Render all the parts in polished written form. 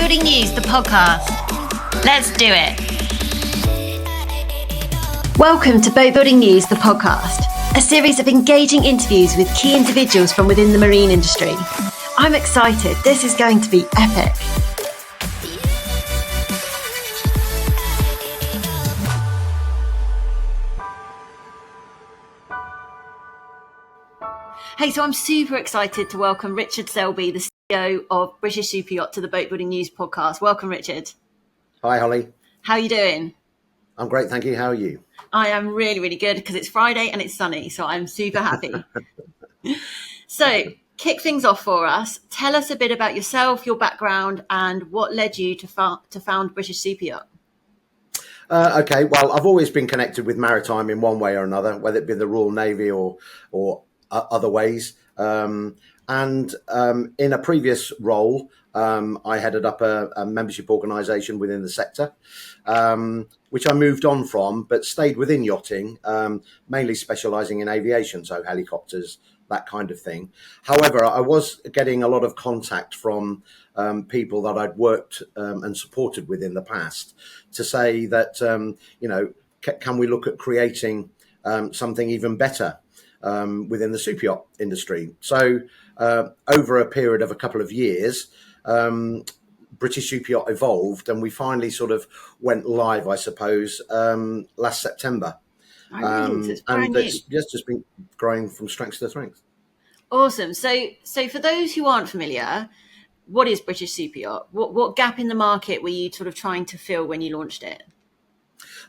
Boatbuilding News, the podcast. Let's do it. Welcome to Boatbuilding News, the podcast, a series of engaging interviews with key individuals from within the marine industry. I'm excited. This is going to be epic. Hey, so I'm super excited to welcome Richard Selby, the CEO of British Superyacht, to the Boatbuilding News podcast. Welcome, Richard. Hi, Hollie. How are you doing? I'm great, thank you. How are you? I am really, really good because it's Friday and it's sunny, so I'm super happy. So, kick things off for us. Tell us a bit about yourself, your background, and what led you to found British Superyacht. Okay, well, I've always been connected with maritime in one way or another, whether it be the Royal Navy or other ways. In a previous role, I headed up a membership organisation within the sector, which I moved on from, but stayed within yachting, mainly specialising in aviation, so helicopters, that kind of thing. However, I was getting a lot of contact from people that I'd worked and supported with in the past to say that, can we look at creating something even better within the superyacht industry. So over a period of a couple of years, British Superyacht evolved, and we finally sort of went live, I suppose, last September. And it's just been growing from strength to strength. Awesome. So for those who aren't familiar, what is British Superyacht? What gap in the market were you sort of trying to fill when you launched it?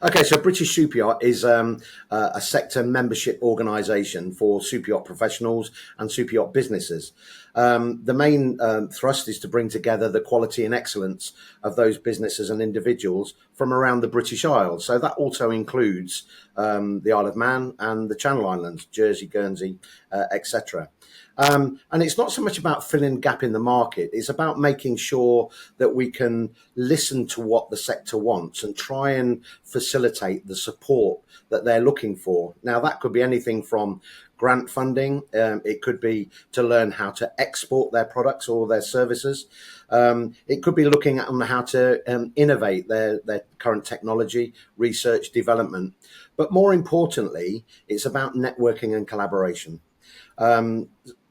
Okay, so British Superyacht is a sector membership organisation for superyacht professionals and superyacht businesses. The main thrust is to bring together the quality and excellence of those businesses and individuals from around the British Isles. So that also includes the Isle of Man and the Channel Islands, Jersey, Guernsey, etc. And it's not so much about filling a gap in the market. It's about making sure that we can listen to what the sector wants and try and facilitate the support that they're looking for. Now, that could be anything from grant funding. It could be to learn how to export their products or their services. It could be looking at how to innovate their current technology, research, development. But more importantly, it's about networking and collaboration.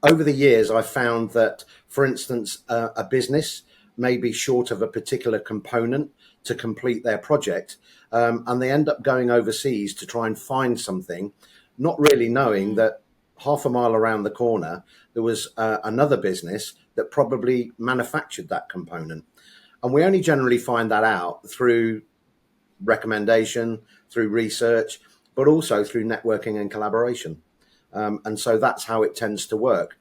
Over the years, I've found that, for instance, a business may be short of a particular component to complete their project, and they end up going overseas to try and find something, not really knowing that half a mile around the corner, there was another business that probably manufactured that component. And we only generally find that out through recommendation, through research, but also through networking and collaboration. And so that's how it tends to work.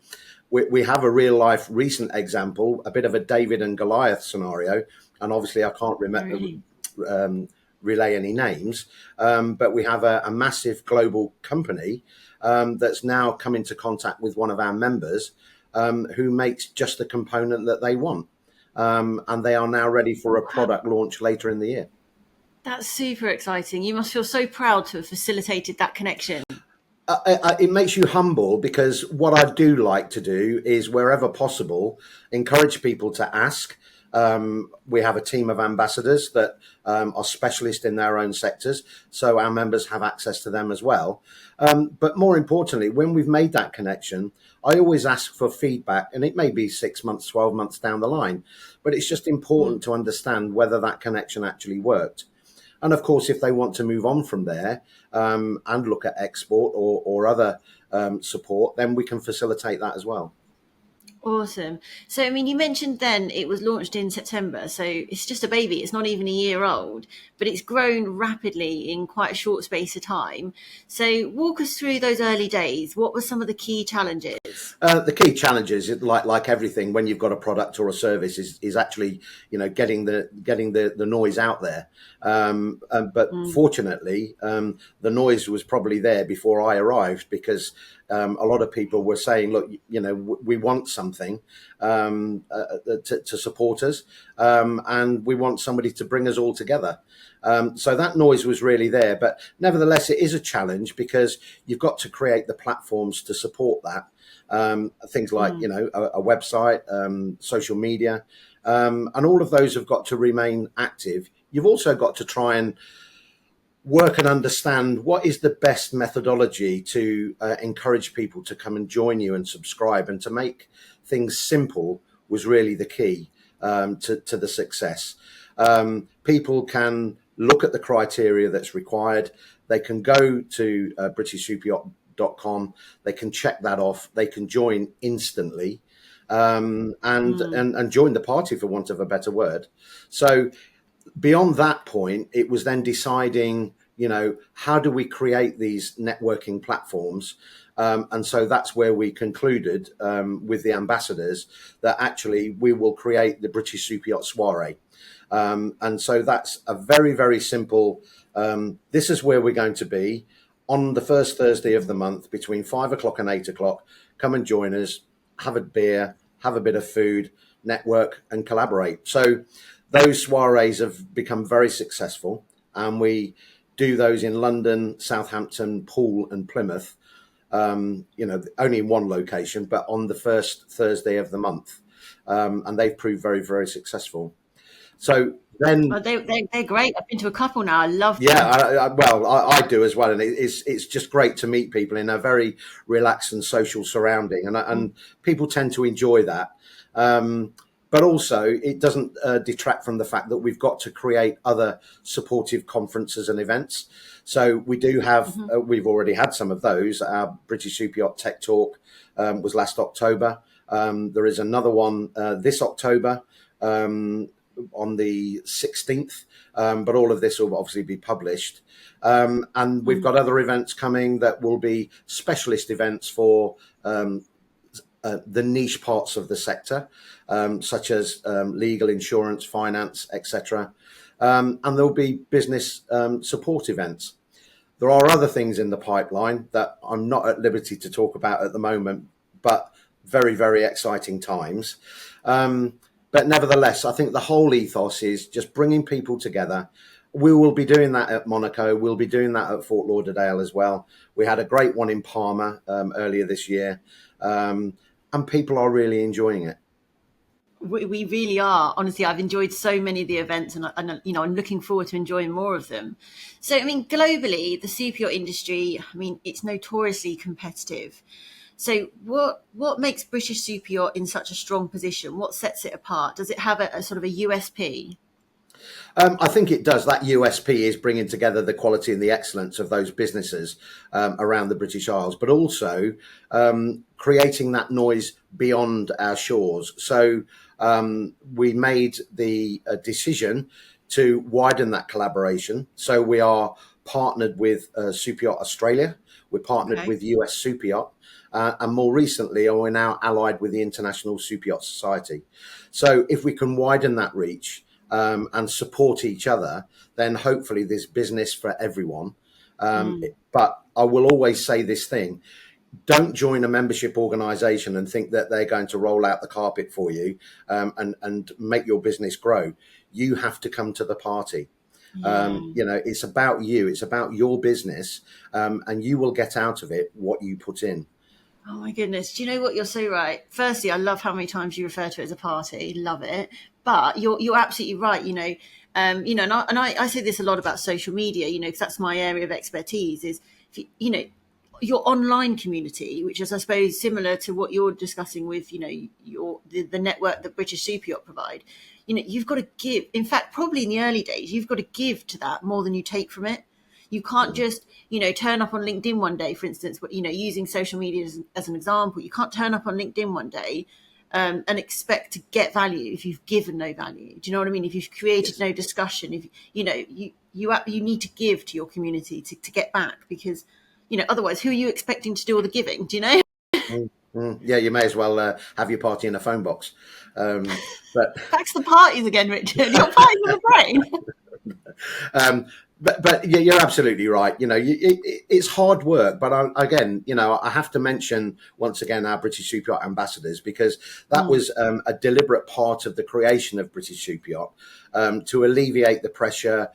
We have a real life recent example, a bit of a David and Goliath scenario. And obviously I can't relay any names, but we have a massive global company that's now come into contact with one of our members who makes just the component that they want. And they are now ready for a product launch later in the year. That's super exciting. You must feel so proud to have facilitated that connection. It makes you humble, because what I do like to do is, wherever possible, encourage people to ask. We have a team of ambassadors that are specialists in their own sectors, so our members have access to them as well. But more importantly, when we've made that connection, I always ask for feedback, and it may be 6 months, 12 months down the line, but it's just important to understand whether that connection actually worked. And of course, if they want to move on from there and look at export or other support, then we can facilitate that as well. Awesome. So, I mean, you mentioned then it was launched in September, so it's just a baby. It's not even a year old, but it's grown rapidly in quite a short space of time. So walk us through those early days. What were some of the key challenges? The key challenges, like everything, when you've got a product or a service, is actually, getting the noise out there. But fortunately, the noise was probably there before I arrived, because a lot of people were saying, look, we want something to support us, and we want somebody to bring us all together. So that noise was really there. But nevertheless, it is a challenge, because you've got to create the platforms to support that. things like, a website, social media, and all of those have got to remain active. You've also got to try and work and understand what is the best methodology to encourage people to come and join you and subscribe, and to make things simple was really the key to the success. People can look at the criteria that's required. They can go to BritishSuperyacht.com. They can check that off. They can join instantly and join the party, for want of a better word. So beyond that point, it was then deciding, how do we create these networking platforms? And so that's where we concluded with the ambassadors that actually we will create the British Superyacht Soiree. And so that's a very, very simple, this is where we're going to be on the first Thursday of the month between 5 o'clock and 8 o'clock. Come and join us, have a beer, have a bit of food, network and collaborate. So those soirees have become very successful, and we do those in London, Southampton, Poole and Plymouth, only in one location, but on the first Thursday of the month. And they've proved very, very successful. So then they're great. I've been to a couple now. I love them. Yeah, I do as well. And it's just great to meet people in a very relaxed and social surrounding. And people tend to enjoy that. But also, it doesn't detract from the fact that we've got to create other supportive conferences and events. So we do have, we've already had some of those. Our British Superyacht Tech Talk was last October. There is another one this October on the 16th, but all of this will obviously be published. And we've got other events coming that will be specialist events for the niche parts of the sector, such as legal, insurance, finance, etc. And there'll be business support events. There are other things in the pipeline that I'm not at liberty to talk about at the moment, but very, very exciting times. But nevertheless, I think the whole ethos is just bringing people together. We will be doing that at Monaco. We'll be doing that at Fort Lauderdale as well. We had a great one in Palma earlier this year. And people are really enjoying it. We really are. Honestly, I've enjoyed so many of the events, and I'm looking forward to enjoying more of them. So, globally, the superyacht industry, it's notoriously competitive. So what makes British Superyacht in such a strong position? What sets it apart? Does it have a sort of a USP? I think it does. That USP is bringing together the quality and the excellence of those businesses around the British Isles, but also creating that noise beyond our shores. So we made the decision to widen that collaboration. So we are partnered with Superyacht Australia. We're partnered with US Superyacht. And more recently, we're now allied with the International Superyacht Society. So if we can widen that reach and support each other, then hopefully there's business for everyone. But I will always say this thing: don't join a membership organisation and think that they're going to roll out the carpet for you and make your business grow. You have to come to the party. It's about you. It's about your business, and you will get out of it what you put in. Oh my goodness. Do you know what? You're so right. Firstly, I love how many times you refer to it as a party. Love it. But you're absolutely right. And I say this a lot about social media, because that's my area of expertise is, your online community, which is, I suppose, similar to what you're discussing with, the network that British Superyacht provide. You've got to give. In fact, probably in the early days, you've got to give to that more than you take from it. You can't just, turn up on LinkedIn one day, for instance, but, using social media as an example. You can't turn up on LinkedIn one day and expect to get value if you've given no value. Do you know what I mean? If you've created no discussion, if you need to give to your community to get back, because, otherwise, who are you expecting to do all the giving? Do you know? Yeah, you may as well have your party in a phone box. But back to the parties again, Richard. Your party's on the brain. But yeah, you're absolutely right. It's hard work, but again, I have to mention once again our British Superyacht ambassadors, because that Mm. was a deliberate part of the creation of British Superyacht, to alleviate the pressure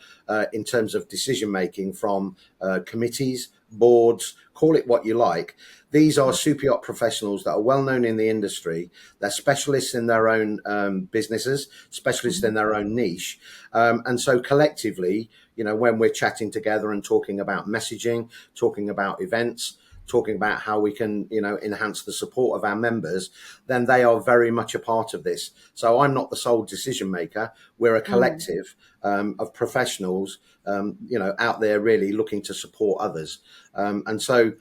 in terms of decision making from committees, boards, call it what you like. These are super yacht professionals that are well known in the industry. They're specialists in their own businesses, specialists in their own niche. And so collectively, when we're chatting together and talking about messaging, talking about events, talking about how we can, enhance the support of our members, then they are very much a part of this. So I'm not the sole decision maker. We're a Mm. collective of professionals, out there really looking to support others. And so,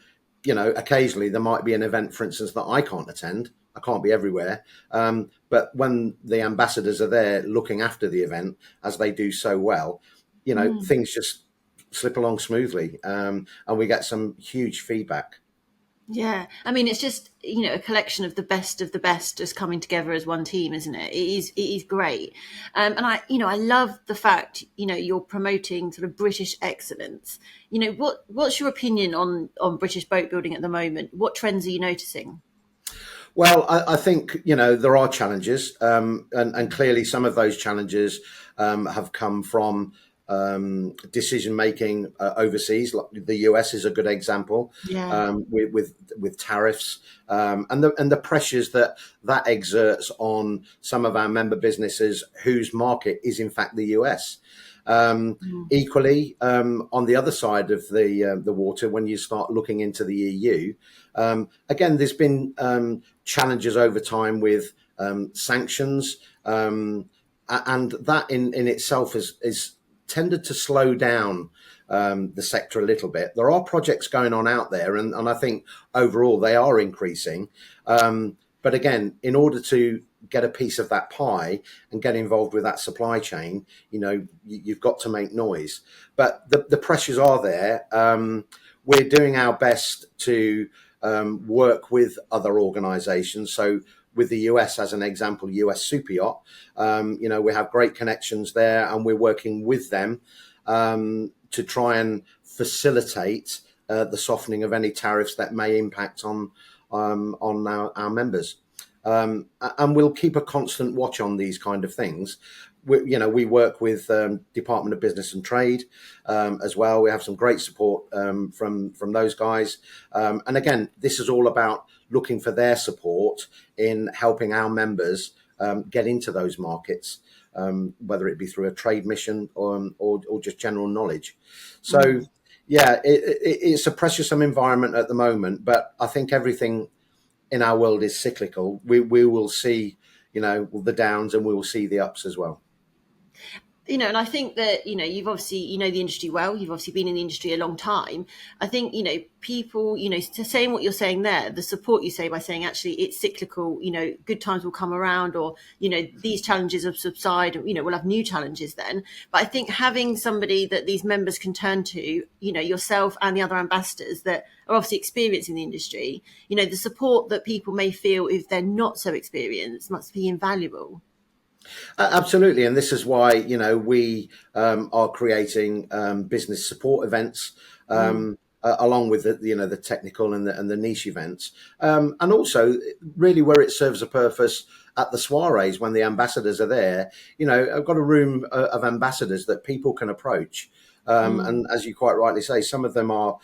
occasionally there might be an event, for instance, that I can't attend. I can't be everywhere. But when the ambassadors are there looking after the event, as they do so well, Mm. things just slip along smoothly, and we get some huge feedback. Yeah, I mean, it's just a collection of the best just coming together as one team, isn't it? It is great, and I love the fact you're promoting sort of British excellence. What's your opinion on British boat building at the moment? What trends are you noticing? Well, I think there are challenges, and clearly some of those challenges have come from decision making overseas. Like the US is a good example, Yeah. with tariffs, and the pressures that exerts on some of our member businesses whose market is in fact the US. Mm. Equally, on the other side of the water, when you start looking into the EU, again, there's been challenges over time with sanctions, and that in itself is tended to slow down the sector a little bit. There are projects going on out there, and I think overall they are increasing. But again, in order to get a piece of that pie and get involved with that supply chain, you've got to make noise. But the pressures are there. We're doing our best to work with other organisations. So with the US as an example, US Superyacht, we have great connections there, and we're working with them to try and facilitate the softening of any tariffs that may impact on our members. And we'll keep a constant watch on these kind of things. We work with Department of Business and Trade as well. We have some great support from those guys. And again, this is all about looking for their support in helping our members get into those markets, whether it be through a trade mission or just general knowledge. So, Mm. yeah, it's a precious environment at the moment, but I think everything in our world is cyclical. We will see, the downs, and we will see the ups as well. And I think that, you've obviously, the industry well, you've obviously been in the industry a long time. I think, people, saying what you're saying there, the support you say by saying actually it's cyclical, good times will come around, or, these challenges will subside, we'll have new challenges then. But I think having somebody that these members can turn to, yourself and the other ambassadors that are obviously experienced in the industry, the support that people may feel if they're not so experienced must be invaluable. Absolutely, and this is why we are creating business support events, Mm. along with the technical and the niche events, and also really where it serves a purpose at the soirees when the ambassadors are there. I've got a room of ambassadors that people can approach. Mm. And as you quite rightly say, some of them are,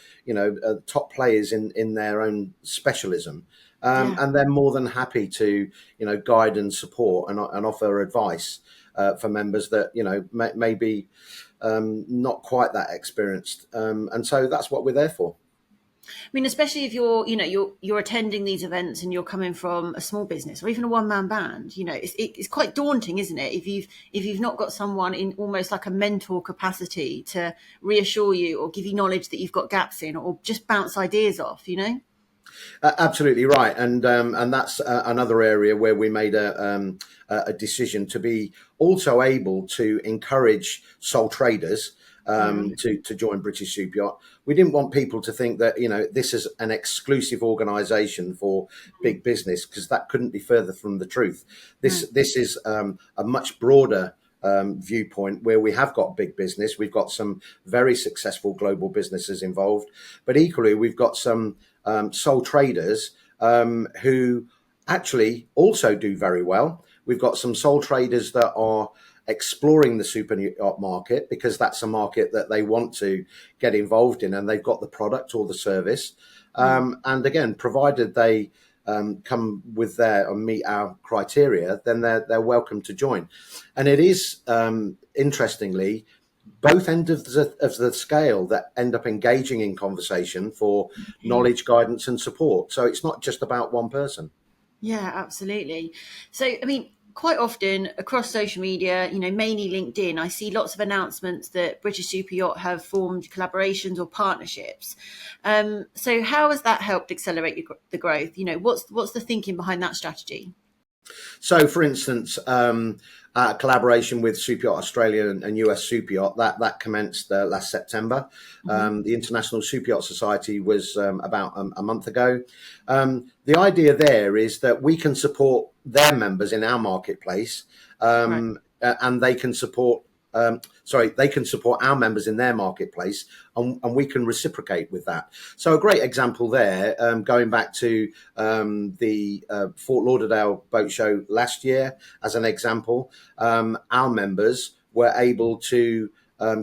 top players in their own specialism. Yeah. And they're more than happy to, guide and support and offer advice for members that, may be not quite that experienced. And so that's what we're there for. I mean, especially if you're attending these events and you're coming from a small business or even a one-man band, it's quite daunting, isn't it? If you've not got someone in almost like a mentor capacity to reassure you or give you knowledge that you've got gaps in, or just bounce ideas off. Absolutely right, and that's another area where we made a decision to be also able to encourage sole traders Yeah. to join British Superyacht. We didn't want people to think that this is an exclusive organisation for big business, because that couldn't be further from the truth. No. This is a much broader viewpoint, where we have got big business. We've got some very successful global businesses involved, but equally we've got some sole traders who actually also do very well. We've got some sole traders that are exploring the super yacht market because that's a market that they want to get involved in, and they've got the product or the service. And again, provided they come with their and meet our criteria, then they're welcome to join. And it is interestingly both ends of the scale that end up engaging in conversation for knowledge, guidance, and support. So it's not just about one person. Yeah, absolutely. So, I mean, quite often across social media, mainly LinkedIn, I see lots of announcements that British Superyacht have formed collaborations or partnerships. So how has that helped accelerate the growth? What's the thinking behind that strategy? So, for instance, collaboration with Superyacht Australia and US Superyacht that commenced last September. The International Superyacht Society was about a month ago. The idea there is that we can support their members in our marketplace, Right. and they can support. They can support our members in their marketplace, and we can reciprocate with that. So a great example there, going back to the Fort Lauderdale Boat Show last year, as an example, our members were able to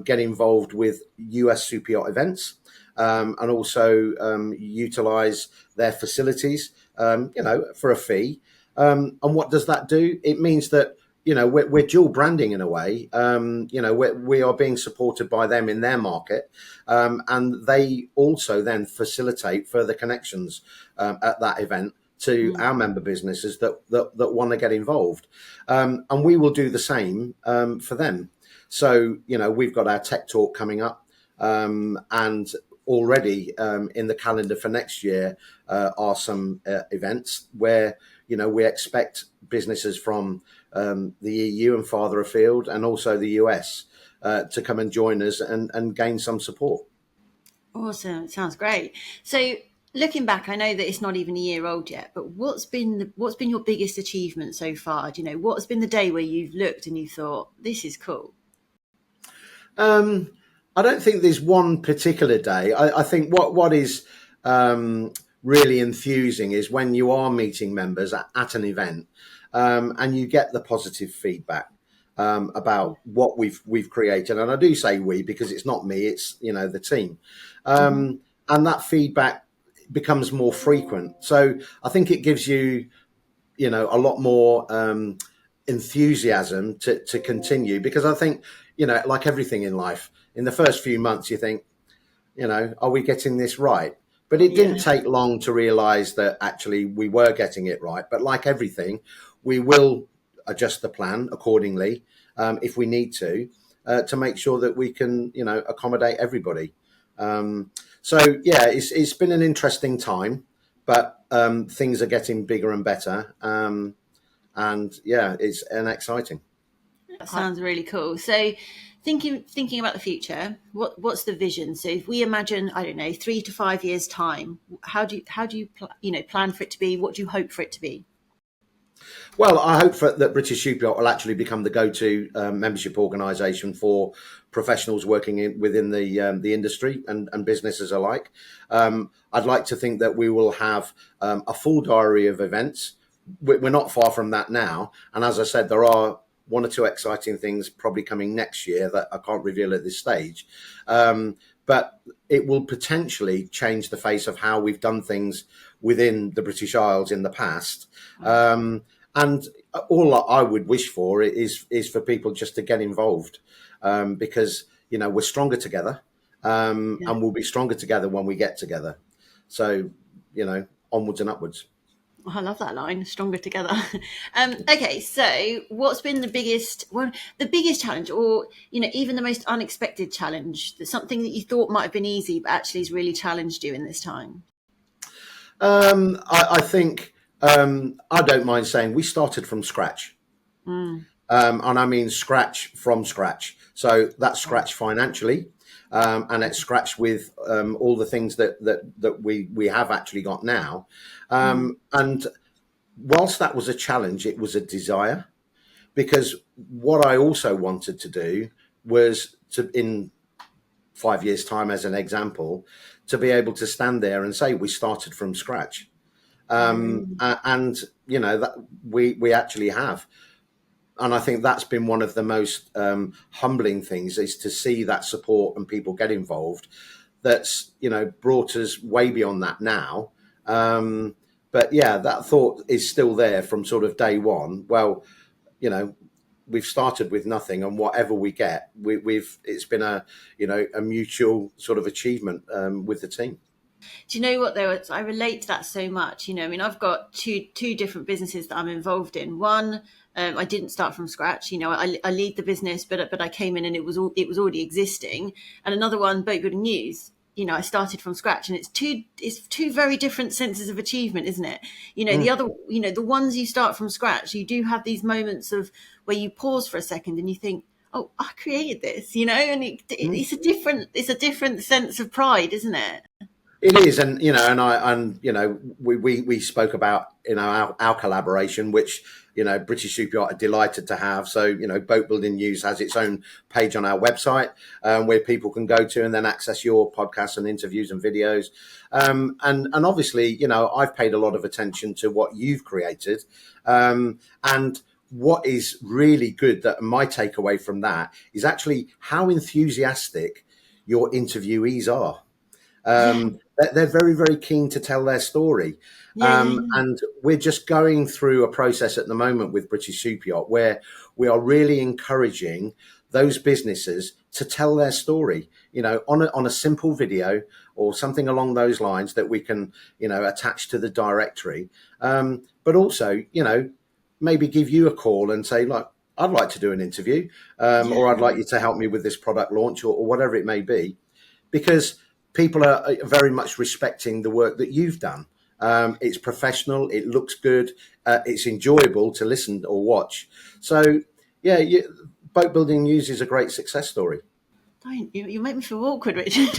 get involved with US Superyacht events, and also utilize their facilities, for a fee. And what does that do? It means that we're dual branding in a way. We are being supported by them in their market, and they also then facilitate further connections at that event to our member businesses that want to get involved, and we will do the same for them. So we've got our tech talk coming up, and already in the calendar for next year are some events where we expect businesses from the EU and farther afield, and also the US, to come and join us and gain some support. Awesome. It sounds great. So looking back, I know that it's not even a year old yet, but what's been your biggest achievement so far? What has been the day where you've looked and you thought, this is cool? I don't think there's one particular day. I think what is really enthusing is when you are meeting members at an event, and you get the positive feedback about what we've created. And I do say we because it's not me; it's the team, and that feedback becomes more frequent. So I think it gives you a lot more enthusiasm to continue, because I think like everything in life, in the first few months you think, are we getting this right? But it didn't take long to realize that actually we were getting it right. But like everything, we will adjust the plan accordingly if we need to make sure that we can accommodate everybody. So yeah, it's been an interesting time, but things are getting bigger and better, and yeah, it's exciting. That sounds really cool. So thinking about the future, what's the vision? So if we imagine, I don't know, 3 to 5 years time, how do you plan for it to be? What do you hope for it to be? Well, I hope that British Superyacht will actually become the go-to membership organisation for professionals working within the industry and businesses alike. I'd like to think that we will have a full diary of events. We're not far from that now, and as I said, there are one or two exciting things probably coming next year that I can't reveal at this stage. But it will potentially change the face of how we've done things within the British Isles in the past. And all I would wish for is for people just to get involved, because we're stronger together, and we'll be stronger together when we get together. So onwards and upwards. I love that line, stronger together. Okay, so what's been the biggest challenge, or even the most unexpected challenge? That's something that you thought might have been easy, but actually has really challenged you in this time. I think I don't mind saying we started from scratch, and I mean scratch from scratch. So that's scratch financially, and it's scratch with all the things that we have actually got now. And whilst that was a challenge, it was a desire. because what I also wanted to do was to, in 5 years' time, as an example, to be able to stand there and say we started from scratch. And you know that we actually have, and I think that's been one of the most humbling things, is to see that support and people get involved. That's, you know, brought us way beyond that now. But yeah, that thought is still there from sort of day one. Well, you know, we've started with nothing, and whatever we get, we've it's been a, you know, a mutual sort of achievement with the team. Do you know what though? I relate to that so much. You know, I mean, I've got two different businesses that I'm involved in. One, I didn't start from scratch. You know, I lead the business, but I came in and it was already existing. And another one, Boatbuilding News. You know, I started from scratch, and it's two very different senses of achievement, isn't it? You know, the other, you know, the ones you start from scratch, you do have these moments of where you pause for a second and you think, oh, I created this, you know, and it's a different sense of pride, isn't it? It is, and you know, and you know, we spoke about, you know, our collaboration, which, you know, British Superyacht are delighted to have. So, you know, Boatbuilding News has its own page on our website, where people can go to and then access your podcasts and interviews and videos. And obviously, you know, I've paid a lot of attention to what you've created, and what is really good, that my takeaway from that is actually how enthusiastic your interviewees are. Yeah, They're very, very keen to tell their story. yeah. And we're just going through a process at the moment with British Superyacht where we are really encouraging those businesses to tell their story, you know, on a simple video or something along those lines that we can, you know, attach to the directory. But also, you know, maybe give you a call and say, look, I'd like to do an interview, or I'd like you to help me with this product launch, or whatever it may be, because people are very much respecting the work that you've done. It's professional, it looks good, it's enjoyable to listen or watch. So, yeah, Boatbuilding News is a great success story. Don't you make me feel awkward, Richard.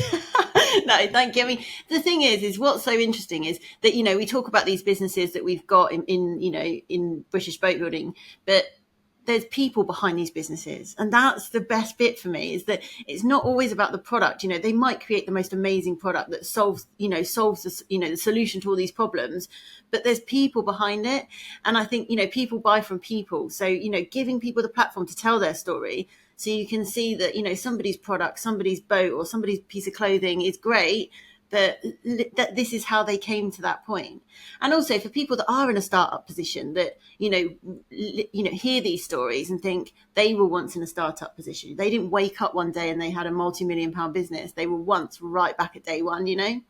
No, thank you. I mean, the thing is what's so interesting is that, you know, we talk about these businesses that we've got in you know, in British boatbuilding, but there's people behind these businesses, and that's the best bit for me, is that it's not always about the product. You know, they might create the most amazing product that solves the, you know, the solution to all these problems, but there's people behind it. And I think, you know, people buy from people, so, you know, giving people the platform to tell their story, so you can see that, you know, somebody's product, somebody's boat, or somebody's piece of clothing is great, that this is how they came to that point. And also for people that are in a startup position, that, you know, hear these stories and think they were once in a startup position. They didn't wake up one day and they had a multi-million-pound business. They were once right back at day one, you know.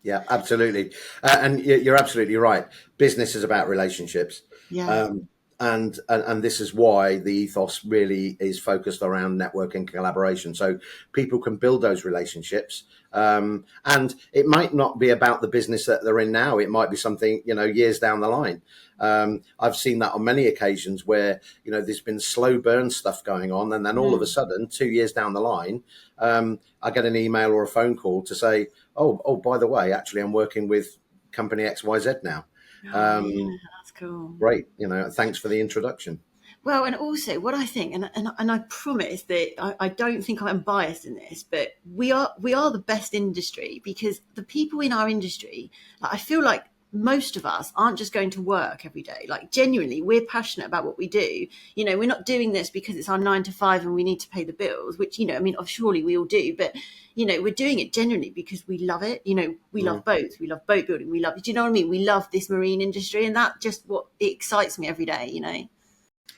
Yeah, absolutely. And you're absolutely right. Business is about relationships. Yeah. Um, and this is why the ethos really is focused around network and collaboration. So people can build those relationships. And it might not be about the business that they're in now. It might be something, you know, years down the line. I've seen that on many occasions where, you know, there's been slow burn stuff going on. And then all of a sudden, 2 years down the line, I get an email or a phone call to say, oh, by the way, actually, I'm working with company XYZ now. Oh yeah, that's cool. Great. You know, thanks for the introduction. Well, and also what I think, and I promise that I don't think I'm biased in this, but we are the best industry, because the people in our industry, like, I feel like most of us aren't just going to work every day. Like, genuinely, we're passionate about what we do. You know, we're not doing this because it's our 9 to 5 and we need to pay the bills, which, you know, I mean, surely we all do, but, you know, we're doing it genuinely because we love it. You know, we love boats, we love boat building, we love, do you know what I mean? We love this marine industry, and that just what it excites me every day, you know.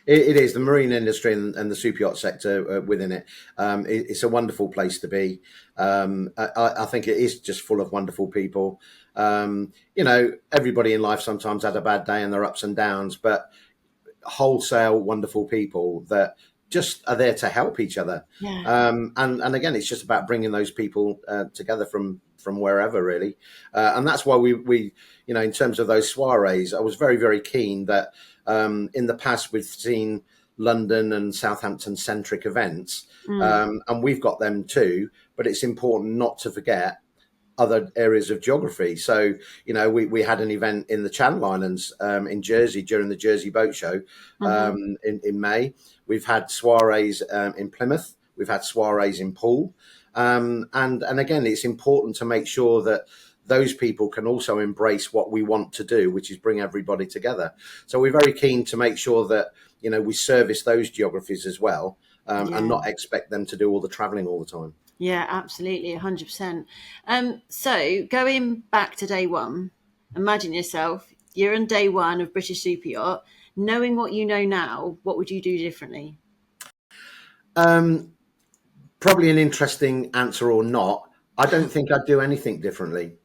It is the marine industry and the super yacht sector within it. It's a wonderful place to be. I think it is just full of wonderful people. You know, everybody in life sometimes had a bad day and their ups and downs, but wholesale wonderful people that just are there to help each other. Yeah. And again, it's just about bringing those people together from wherever, really. And that's why we, you know, in terms of those soirees, I was very, very keen that in the past we've seen London and Southampton centric events, and we've got them too. But it's important not to forget other areas of geography. So, we had an event in the Channel Islands in Jersey during the Jersey Boat Show in May. We've had soirees in Plymouth. We've had soirees in Poole. And again, it's important to make sure that those people can also embrace what we want to do, which is bring everybody together. So we're very keen to make sure that, we service those geographies as well, and not expect them to do all the travelling all the time. Yeah, absolutely, 100%. So going back to day one, imagine yourself, you're on day one of British Superyacht. Knowing what you know now, what would you do differently? Probably an interesting answer or not. I don't think I'd do anything differently,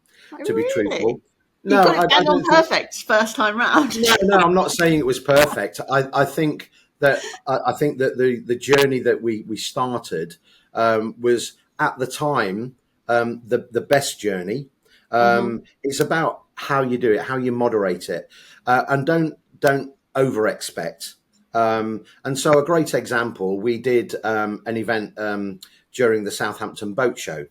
to be truthful. No, you got it bang on perfect first time round. No, I'm not saying it was perfect. I think that the journey that we started was at the time the best journey. It's about how you do it, how you moderate it, and don't over expect. And so a great example, we did an event during the Southampton Boat Show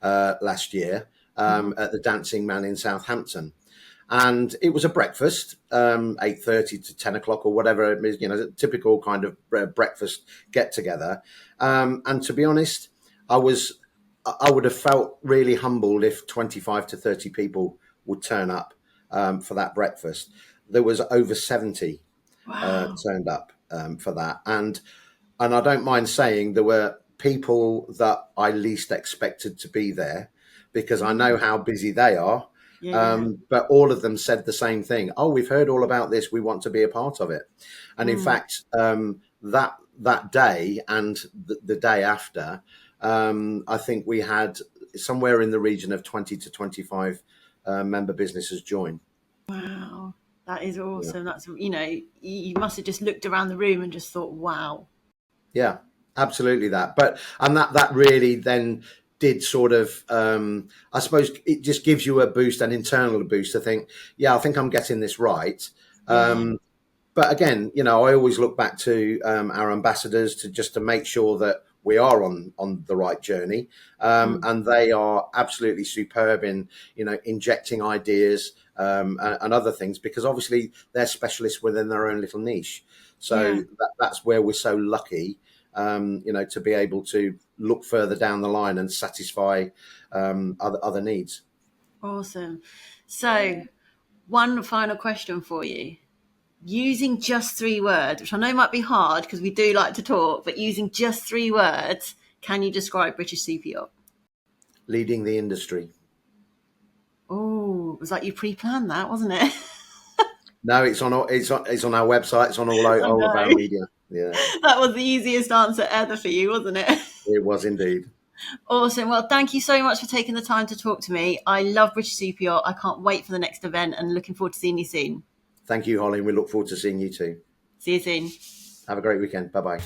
last year at the Dancing Man in Southampton. And it was a breakfast, 8:30 to 10 o'clock or whatever it is, a typical kind of breakfast get together. And to be honest, I would have felt really humbled if 25 to 30 people would turn up for that breakfast. There was over 70 turned up for that. And I don't mind saying there were people that I least expected to be there, because I know how busy they are. But all of them said the same thing. Oh, we've heard all about this. We want to be a part of it. And in fact, that day and the day after, I think we had somewhere in the region of 20 to 25 member businesses join. Wow, that is awesome. Yeah. That's, you must have just looked around the room and just thought, wow. Yeah, absolutely that. And that really then did sort of, I suppose it just gives you a boost, an internal boost to think, I think I'm getting this right. But again, I always look back to our ambassadors to make sure that we are on the right journey. And they are absolutely superb in, injecting ideas and other things, because obviously they're specialists within their own little niche. So that's where we're so lucky, to be able to look further down the line and satisfy other needs. Awesome. So one final question for you. Using just 3 words, which I know might be hard because we do like to talk, but using just 3 words, can you describe British Superyacht? Leading the industry. Oh, it was like you pre-planned that, wasn't it? No, it's on our website. It's on all of our media. Yeah, that was the easiest answer ever for you, wasn't it? It was indeed. Awesome. Well, thank you so much for taking the time to talk to me. I love British Superyacht. I can't wait for the next event and looking forward to seeing you soon. Thank you, Hollie. We look forward to seeing you too. See you soon. Have a great weekend. Bye-bye.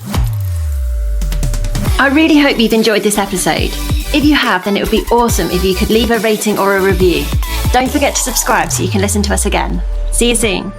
I really hope you've enjoyed this episode. If you have, then it would be awesome if you could leave a rating or a review. Don't forget to subscribe so you can listen to us again. See you soon.